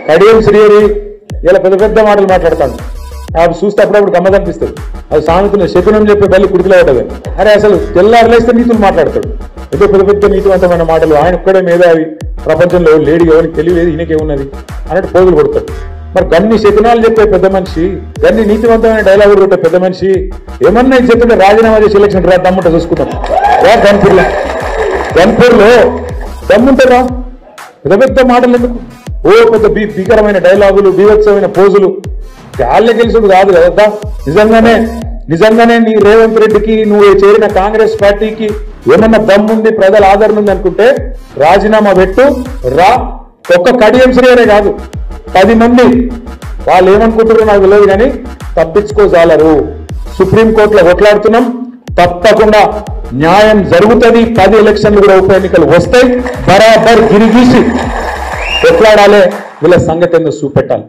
కడియం శ్రీహరి ఇలా పెద్ద పెద్ద మాటలు మాట్లాడతాడు. అవి చూస్తే అప్పుడప్పుడు గమ్మత్ అనిపిస్తుంది. అది సామెతలు శకునం చెప్పే బల్లి కుడికిలో ఉంటుంది. అరే అసలు తెల్లారులేస్తే నీతులు మాట్లాడతాడు. ఏదో పెద్ద పెద్ద నీతివంతమైన మాటలు. ఆయన ఒక్కడే మేధావి, ప్రపంచంలో లేడీ ఎవరికి తెలియలేదు, ఈయనకేమున్నది అన్నట్టు పోగులు కొడతాడు. మరి గన్ని శకునాలు చెప్పే పెద్ద మనిషి, గన్ని నీతివంతమైన డైలాగులు కొట్టే పెద్ద మనిషి ఏమన్నా చెప్తుంటే రాజీనామా చేసి ఎలక్షన్ రా దమ్ముంటే చూసుకుంటాం. గన్పూర్లో దమ్ముంటారా? పెద్ద పెద్ద మాటలు ఎందుకు? ఓ పెద్ద భీకరమైన డైలాగులు, బీభత్సమైన పోజులు. గాల్లే గెలిచుడు కాదు కదా. నిజంగానే నీ రేవంత్ రెడ్డికి, నువ్వు చేరిన కాంగ్రెస్ పార్టీకి ఏమన్నా దమ్ముంది, ప్రజల ఆదరణ ఉంది అనుకుంటే రాజీనామా పెట్టు రా. ఒక్క కడియం శ్రీహరే కాదు, 10 మంది వాళ్ళు ఏమనుకుంటారో నాకు తెలియదు కానీ తప్పించుకోజాలరు. సుప్రీంకోర్టులో కొట్లాడుతున్నాం, తప్పకుండా న్యాయం జరుగుతుంది. 10 ఎలక్షన్లు కూడా ఉప ఎన్నికలు వస్తాయి. బరాబర్ గిరిగీసి కొట్లాడాలి. వీళ్ళ సంగతి ఏందో చూపెట్టాలి.